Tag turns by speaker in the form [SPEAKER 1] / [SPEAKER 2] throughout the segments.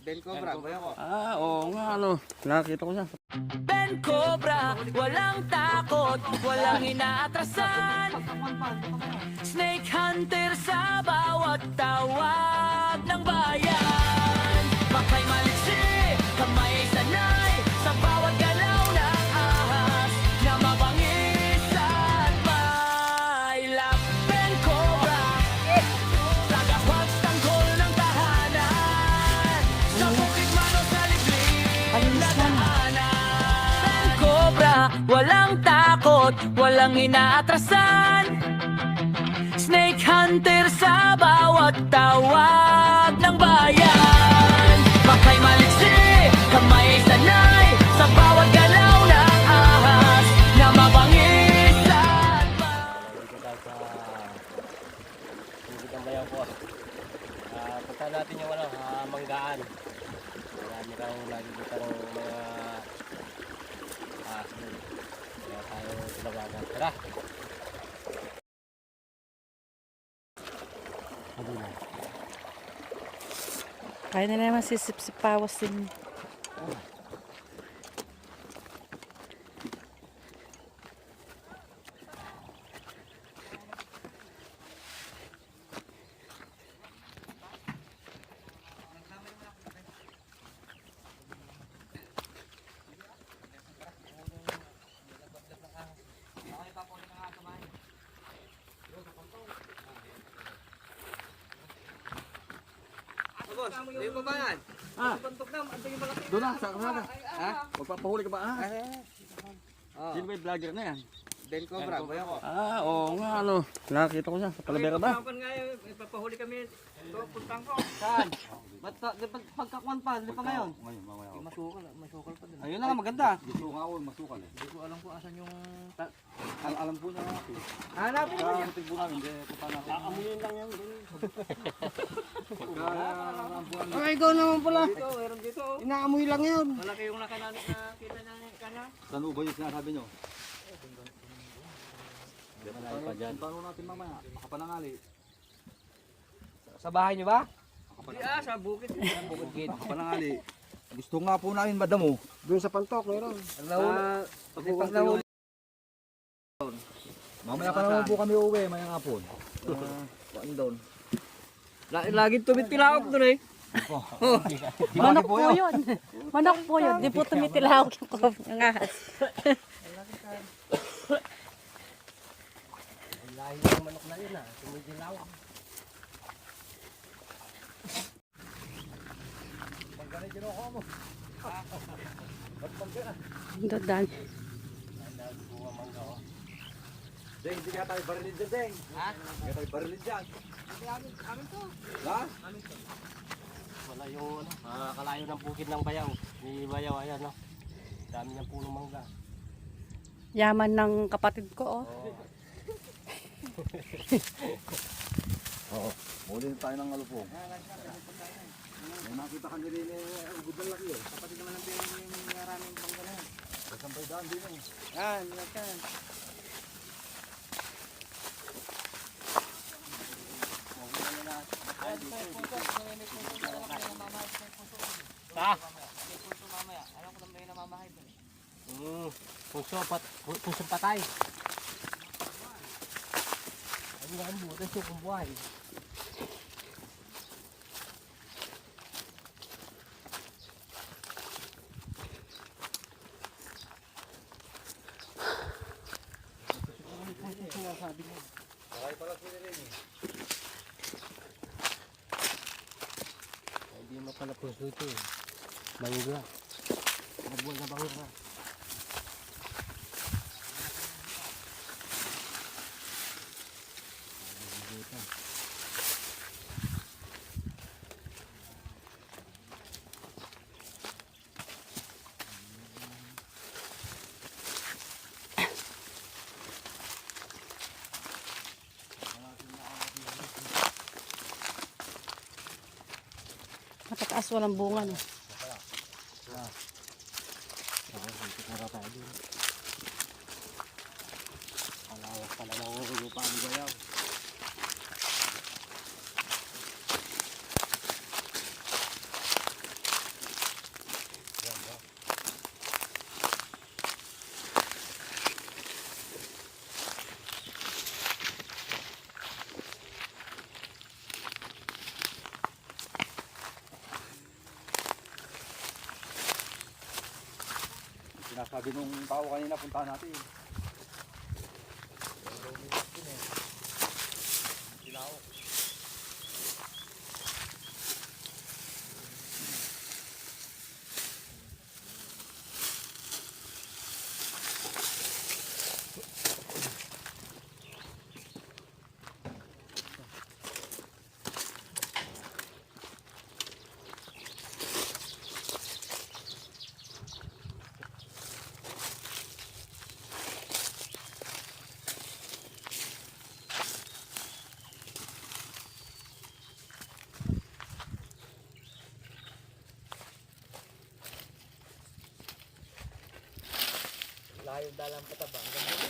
[SPEAKER 1] Ben Cobra, bayan ko.
[SPEAKER 2] Oo nga, ano. Nakakita ko siya.
[SPEAKER 3] Ben Cobra, walang takot, walang inaatrasan. Snake hunter sa bawat tawag ng bayan. Makay maliksi, kamay ay sanay sa bawat galaw ng ahas na mabangis at mailap. Ben Cobra, tagapag tanggol ng tahanan sa bukid man o sa liblib na daanan. Ben Cobra, walang takot, walang inaatrasan. Snake hunter sa bawat tawag ng bayan. Makay maliksi, kamay ay sanay sa bawat galaw ng ahas na mabangis at
[SPEAKER 4] Dito tayo sa bukid ng bayan po. Punta natin yung manggaan. Marami kang nakikita ng mga asin. Kaya tayo tinawagan. Tara!
[SPEAKER 5] Kaya na naman sisip-sipawas din.
[SPEAKER 1] Boss, di ba ba yan?
[SPEAKER 2] Doon na, sa kamera.
[SPEAKER 1] Ha?
[SPEAKER 2] Magpapahuli ka ba?
[SPEAKER 1] Oh,
[SPEAKER 2] Sino ba yung vlogger na yan?
[SPEAKER 1] Ben Cobra, bayan ko.
[SPEAKER 2] Oo nga, ano. Nakakita ko siya. Sa Talavera ba?
[SPEAKER 1] Ipapahuli kami. Ito, puntang ko.
[SPEAKER 2] Saan? Ba't pagkakuan pa? Hindi pa ngayon?
[SPEAKER 1] Ngayon, mamaya. Masukal pa din.
[SPEAKER 2] Ayun na nga, maganda.
[SPEAKER 1] Gusto nga ako, masukal eh. Hindi ko alam kung asan yung...
[SPEAKER 2] Alam po niya ako.
[SPEAKER 1] Hanapin mo niya.
[SPEAKER 2] Tigbo namin, hindi punta natin. Aamuyin lang yan.
[SPEAKER 1] Ay, ikaw naman pala.
[SPEAKER 4] Dito, meron dito.
[SPEAKER 1] Inaamoy lang yun.
[SPEAKER 4] Malaki yung nakita niya kana.
[SPEAKER 2] Saan ba yung sinasabi nyo?
[SPEAKER 4] Malayo pa dyan.
[SPEAKER 2] Paano natin mamaya? Makapanangali.
[SPEAKER 4] Sa bahay niyo ba?
[SPEAKER 1] Sa bukid.
[SPEAKER 4] Bukid.
[SPEAKER 2] Makapanangali. Gusto nga po namin madamo.
[SPEAKER 1] Doon sa pantok, meron.
[SPEAKER 2] Pag nahuli. Mamaya pa naman po kami uuwi, mayang hapon. Doon.
[SPEAKER 4] Lagi tumitilaok doon eh.
[SPEAKER 5] Manok po yun. Manok po yun. Di po tumitilawag yung ahas.
[SPEAKER 4] Lahi ng manok na yun ah. Tumitilaok.
[SPEAKER 5] Dadan.
[SPEAKER 2] Deng, hindi ka tayo barilin dyan, Deng. Ha? Hindi ka tayo barilin dyan.
[SPEAKER 1] Amin to.
[SPEAKER 2] Ha?
[SPEAKER 4] Wala yung kalayo ng bukid ng bayaw. Ni bayaw ayan no. Dami ng punong mangga.
[SPEAKER 5] Yaman ng kapatid ko, oh.
[SPEAKER 2] Oo. Muli tayo ng alupong. May makita ka nila yung gudang laki eh.
[SPEAKER 1] Kapatid naman ang yung maraming bangga na yan.
[SPEAKER 2] Kasampay daan din eh.
[SPEAKER 1] Yan, yan.
[SPEAKER 4] Ha?
[SPEAKER 1] Mamaya, alam ko na may namamahay doon.
[SPEAKER 4] Puso patay. Ano nga ang butas yung kumbuhay? Hindi mo pala puso ito eh. Mangga. Nabuwan na bangga.
[SPEAKER 5] Matataas, walang bunga, no?
[SPEAKER 4] Palawak pala ng lupa ni Bayaw.
[SPEAKER 2] Sabi nung tao kanina, puntahan natin.
[SPEAKER 1] Layo dalang pataba. Ang ganda mo.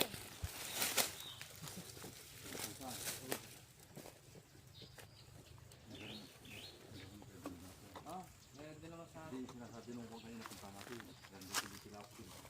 [SPEAKER 1] Meron din naman sa
[SPEAKER 2] Hindi, sinasabi nung kung kanina puntahan natin. Ganda hindi sila ako.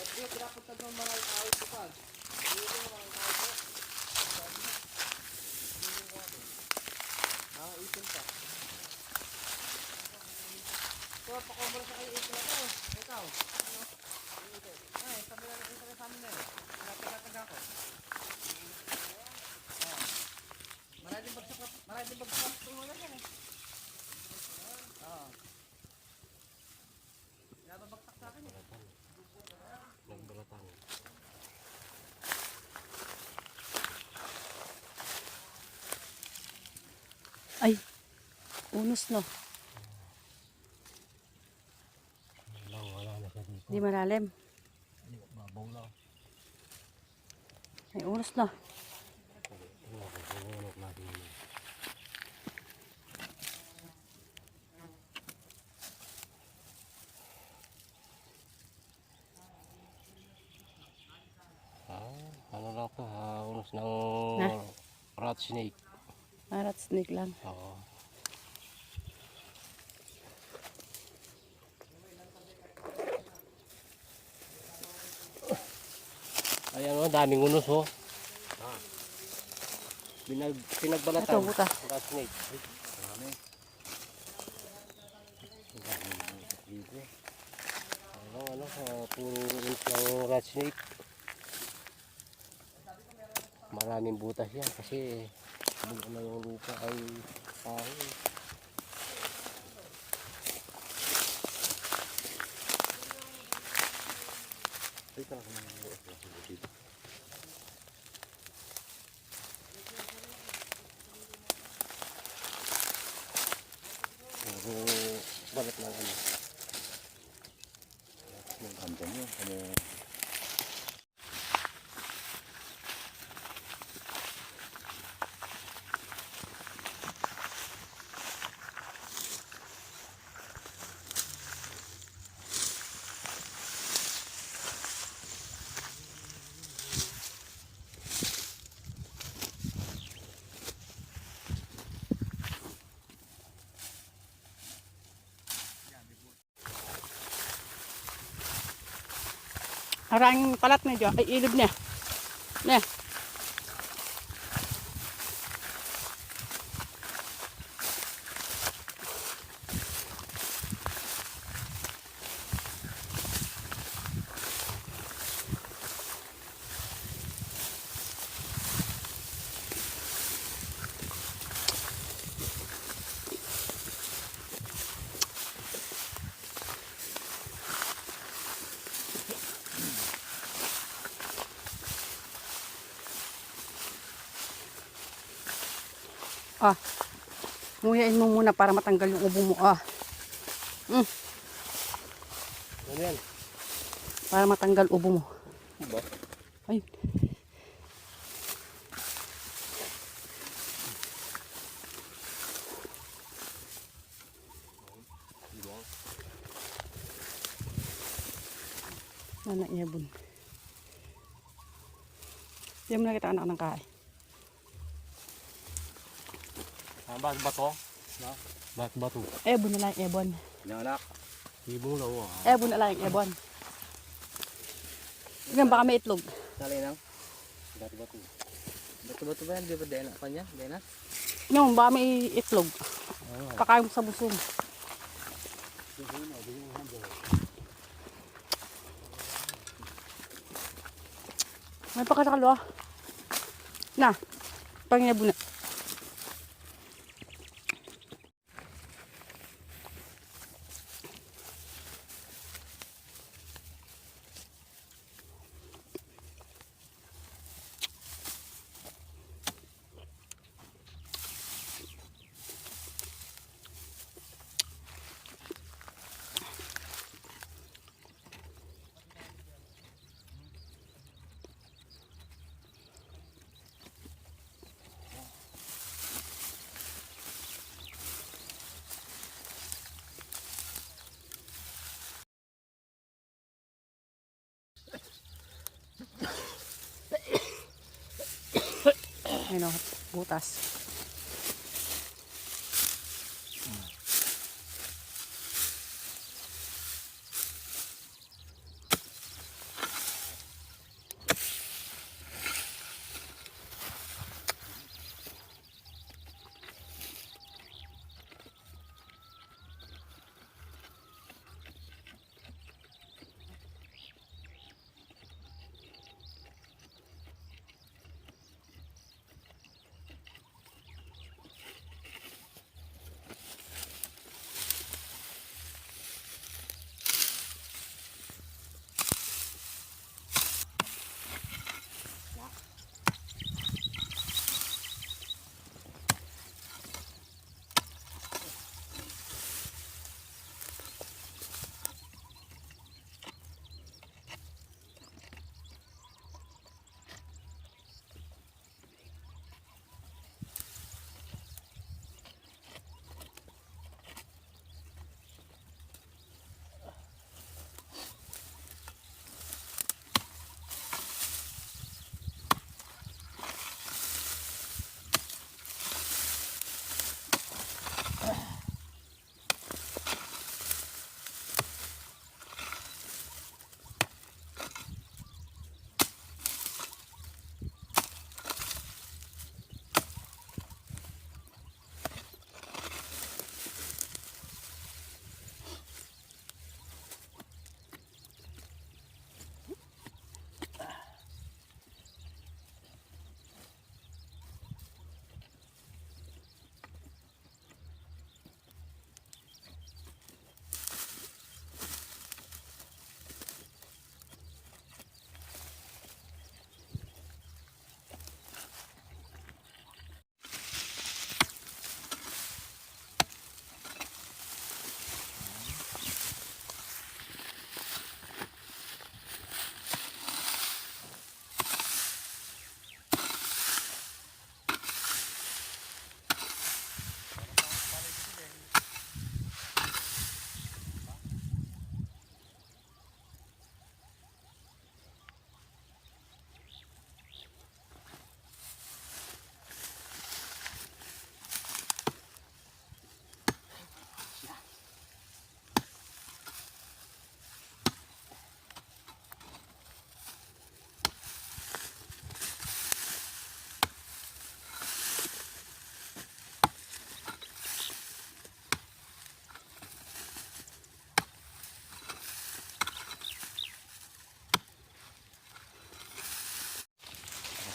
[SPEAKER 1] at di pinapunta ng mga awit ko pa. Dito mga awit ko. Ipin pa. So, pakumura sa kayo ipin na to. Ikaw. Ano? Ay, sabi na rin sa amin na yun. Pinapagataga ko. Maraming bagsak tulungan na yan eh. Oo. Pinapabagsak sa akin eh.
[SPEAKER 4] Nagbalatan.
[SPEAKER 5] Ay, unos no.
[SPEAKER 4] Wala na siya dito.
[SPEAKER 5] Di malalim.
[SPEAKER 4] Babaw lang.
[SPEAKER 5] Ay, unos no.
[SPEAKER 4] Ano lang to, unos ng
[SPEAKER 5] Ha?
[SPEAKER 4] rat snake.
[SPEAKER 5] Marat snake lang.
[SPEAKER 4] Oo. Ayan o, daming unos o. Pinagbalatan.
[SPEAKER 5] Ito, buta.
[SPEAKER 4] Rat snake.
[SPEAKER 2] Marami.
[SPEAKER 4] Dito. Ano, puro unos ng rat snake. Maraming butas yan kasi bulo na yung lupa ay kahoy.
[SPEAKER 2] Ito lang kung dito.
[SPEAKER 4] Puro balat ng ano.
[SPEAKER 2] Andyan yun. Ano,
[SPEAKER 5] Harang palat na dyan. Ay, ilog niya. Ne. Ah. Nguyain mo muna para matanggal yung ubo mo. Ah.
[SPEAKER 4] Ano yan?
[SPEAKER 5] Para matanggal ubo mo.
[SPEAKER 4] Diba?
[SPEAKER 5] Ay. Nanang ibon. Hindi mo nakita anak ng kahay.
[SPEAKER 4] Bakit bato? Bakit bato?
[SPEAKER 5] Ebon na lang, ebon.
[SPEAKER 2] Inanak.
[SPEAKER 4] Ibong lawa.
[SPEAKER 5] Ebon na lang, ebon. Hanggang baka may itlog.
[SPEAKER 1] Salay lang.
[SPEAKER 4] Bakit bato?
[SPEAKER 1] Bato-bato ba yan? Di ba dena pa niya? Dena?
[SPEAKER 5] Yung baka may itlog. Pakain mo sa busong. May pakasakalo ah. Na, pangyabu na. Ayun o, butas.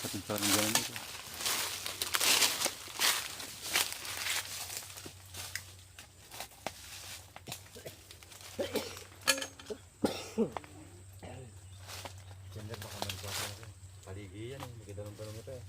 [SPEAKER 2] Kapatid pa rin ganun ito. Gender baka manipasa na rin. Paligi yan eh. Magkidalong-dalong ito eh.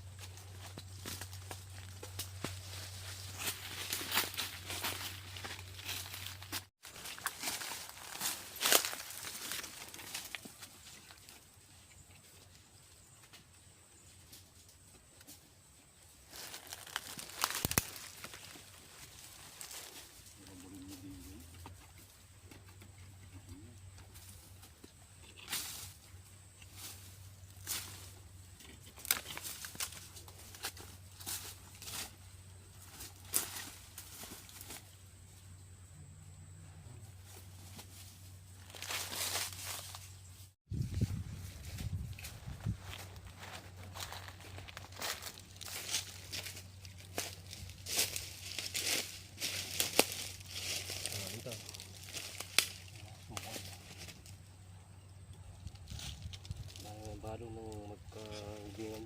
[SPEAKER 4] nung magkaibigan.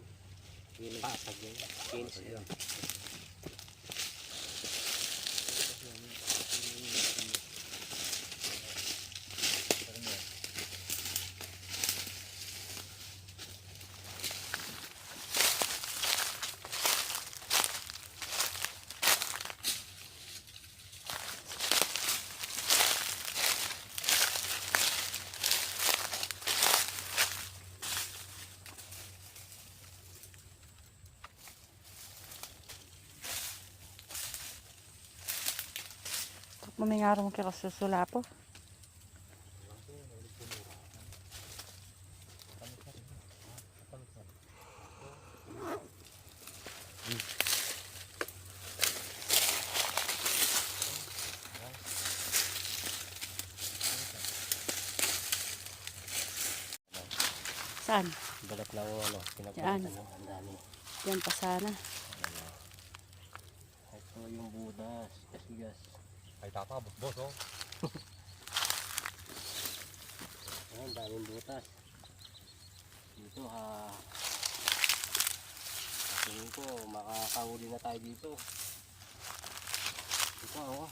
[SPEAKER 4] Pasag yun. Kinis yan.
[SPEAKER 5] Mamingaro mo kaya kasusula po. Saan?
[SPEAKER 4] Balat lang ano.
[SPEAKER 5] Yan.
[SPEAKER 4] Ang dami.
[SPEAKER 5] Yan pa sana.
[SPEAKER 4] Ito yung butas. Kasigas.
[SPEAKER 2] Ay tapa, boss oh.
[SPEAKER 4] Ayan, daming butas. Dito tingin ko makakahuli na tayo dito. Ito ako.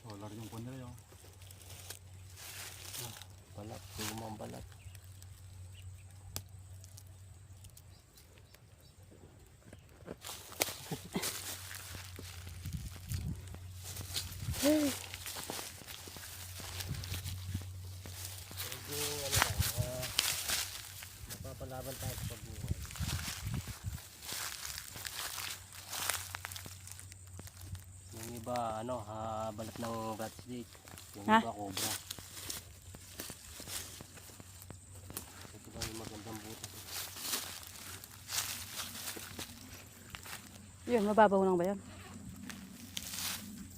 [SPEAKER 2] Wala rin yung puno yun.
[SPEAKER 4] Balat, lumang balat. Medyo ano lang, mapapalaban tayo sa pagbuhay. Yung iba balat ng rattlesnake. Yung
[SPEAKER 5] Ha?
[SPEAKER 4] iba cobra. Ito lang yung magandang butas.
[SPEAKER 5] Yun, mababaw lang ba yun?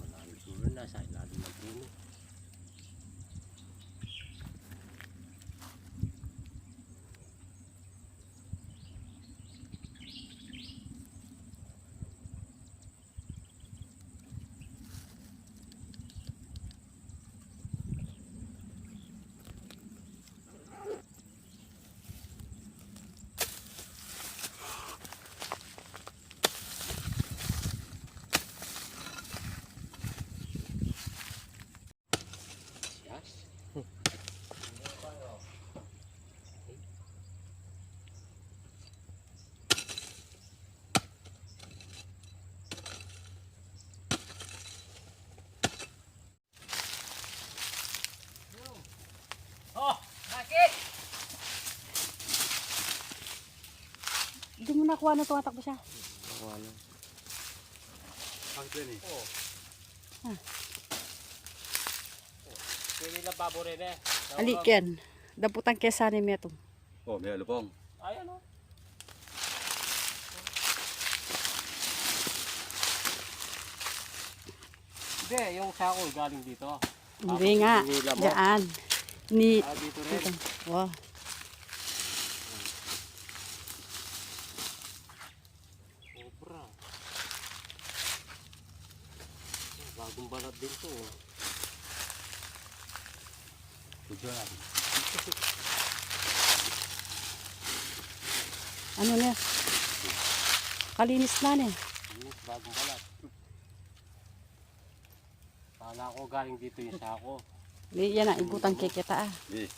[SPEAKER 4] Malalim siguro na sa ilalim ng puno. Yes.
[SPEAKER 5] Hindi mo nakuha na tumatakbo siya.
[SPEAKER 4] Ano?
[SPEAKER 2] Bakit yan eh?
[SPEAKER 4] Pwede lang babo rin eh.
[SPEAKER 5] Alik yan. Daputan kesa ni Meto.
[SPEAKER 2] Oh, may alupong.
[SPEAKER 4] Ay ano? Hindi, yung sakol galing dito.
[SPEAKER 5] Hindi nga.
[SPEAKER 4] Hinila mo.
[SPEAKER 5] Diyan. Ni...
[SPEAKER 4] Dito rin.
[SPEAKER 5] Dito. Wow.
[SPEAKER 4] Cobra. Bagong balat din to.
[SPEAKER 2] Tudyo natin.
[SPEAKER 5] Ano na? Kalinis na niya.
[SPEAKER 4] Yung bagong balat. Kala ko galing dito yung sako.
[SPEAKER 5] Yan na, igutan kikita ah.
[SPEAKER 2] Eh,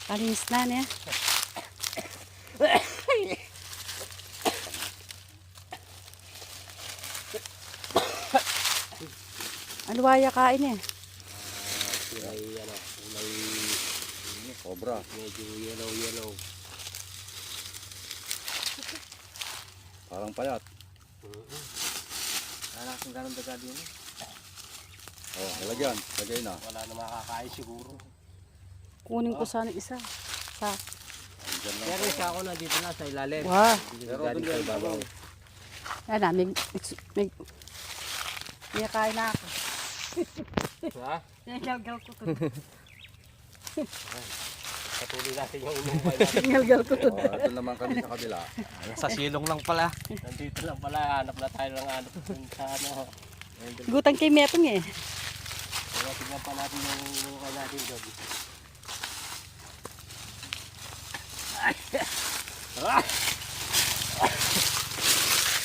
[SPEAKER 5] Kalinis na niya. Ano waya kain eh?
[SPEAKER 4] Kulay
[SPEAKER 2] cobra.
[SPEAKER 4] medyo yellow.
[SPEAKER 2] Parang payat.
[SPEAKER 1] Anak kung ganun daga din.
[SPEAKER 2] Oh, lalagyan. Lagay na.
[SPEAKER 4] Wala na makakain siguro.
[SPEAKER 5] Kunin ko sana isa. Sa...
[SPEAKER 2] Diyan lang.
[SPEAKER 4] Pero yung sako na dito na sa ilalim.
[SPEAKER 5] Wow.
[SPEAKER 4] Hindi
[SPEAKER 2] Pero
[SPEAKER 4] galing
[SPEAKER 2] doon
[SPEAKER 4] sa
[SPEAKER 2] yan,
[SPEAKER 4] ibabaw.
[SPEAKER 5] Yan na, may kain na ako.
[SPEAKER 4] Ha?
[SPEAKER 5] Ngalgal ko to.
[SPEAKER 4] Patuloy natin yung inumpay natin.
[SPEAKER 5] Ngalgal ko to.
[SPEAKER 2] Ito naman kami sa kabila.
[SPEAKER 1] Sa silong lang pala.
[SPEAKER 4] Nandito lang pala, hanap na tayo ng hanap dun sa ano.
[SPEAKER 5] Gutang kay Metong eh.
[SPEAKER 4] Pero tignan pa natin yung inumpay natin doon.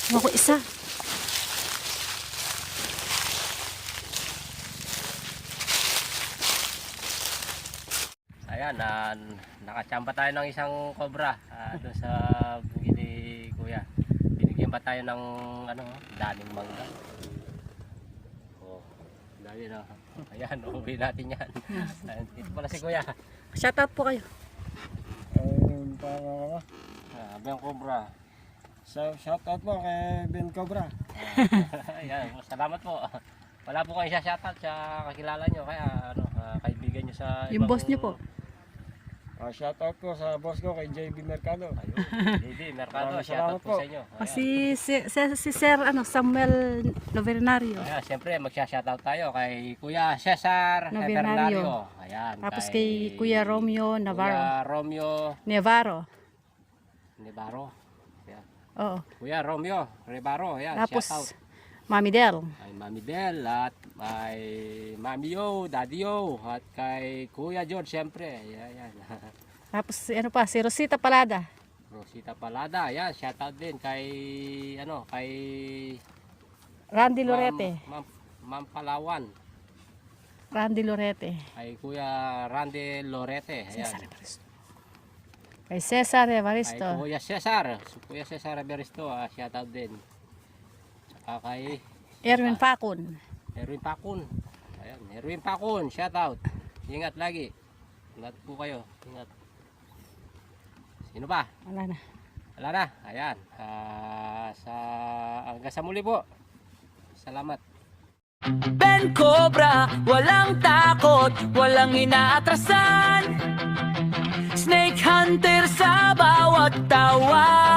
[SPEAKER 5] Ako isa.
[SPEAKER 4] Ayan, nakachamba tayo ng isang cobra doon sa bukid ni Kuya. Binigyan pa tayo ng ano, daning mangga. Oh, dali na. Ayan, uuwi natin yan. Ito pala si Kuya.
[SPEAKER 5] Shoutout po kayo.
[SPEAKER 6] Para
[SPEAKER 4] Ben Cobra.
[SPEAKER 6] shoutout mo kay Ben Cobra.
[SPEAKER 4] Ayan, salamat po. Wala po kayo shoutout sa kakilala nyo, kaya ano, kaibigan nyo sa
[SPEAKER 5] Yung boss niyo po.
[SPEAKER 6] Shoutout ko sa boss ko kay JB Mercado.
[SPEAKER 4] Ayun, JB Mercado,
[SPEAKER 6] Maraming
[SPEAKER 4] shoutout
[SPEAKER 6] salamat
[SPEAKER 4] po
[SPEAKER 6] po.
[SPEAKER 4] sa inyo. Ayan.
[SPEAKER 5] Si Sir Samuel Novenario.
[SPEAKER 4] Ayan, siyempre magsha-shoutout tayo kay Kuya Cesar
[SPEAKER 5] Novenario.
[SPEAKER 4] Novenario. Ayan,
[SPEAKER 5] Tapos kay Kuya Romeo Navarro.
[SPEAKER 4] Kuya Romeo
[SPEAKER 5] Navarro.
[SPEAKER 4] Navarro. Ayan.
[SPEAKER 5] Oo.
[SPEAKER 4] Kuya Romeo Navarro. Ayan,
[SPEAKER 5] Tapos
[SPEAKER 4] shoutout.
[SPEAKER 5] Mami Del.
[SPEAKER 4] Kay Mami Bell at kay Mami Yo, Daddy Yo at kay Kuya George siyempre. Ayan.
[SPEAKER 5] Tapos ano pa, si Rosita Palada.
[SPEAKER 4] Rosita Palada, ayan, shoutout din kay ano, kay
[SPEAKER 5] Randy Lorete.
[SPEAKER 4] Ma'am Palawan,
[SPEAKER 5] Randy Lorete.
[SPEAKER 4] kay Kuya Randy Lorete, ayan.
[SPEAKER 5] Kay Cesar
[SPEAKER 4] Kay
[SPEAKER 5] Evaristo.
[SPEAKER 4] Kuya Cesar, Kuya Cesar Evaristo, shoutout din. Saka kay
[SPEAKER 5] Erwin Facun.
[SPEAKER 4] Erwin Pakun. Ayan, Erwin Pakun, shoutout. Ingat lagi. Ingat po kayo, ingat. Sino pa?
[SPEAKER 5] Wala na.
[SPEAKER 4] Wala na. Ayan. Hanggang sa muli po. Salamat.
[SPEAKER 3] Ben Cobra, walang takot, walang inaatrasan. Snake Hunter sa bawat tawa.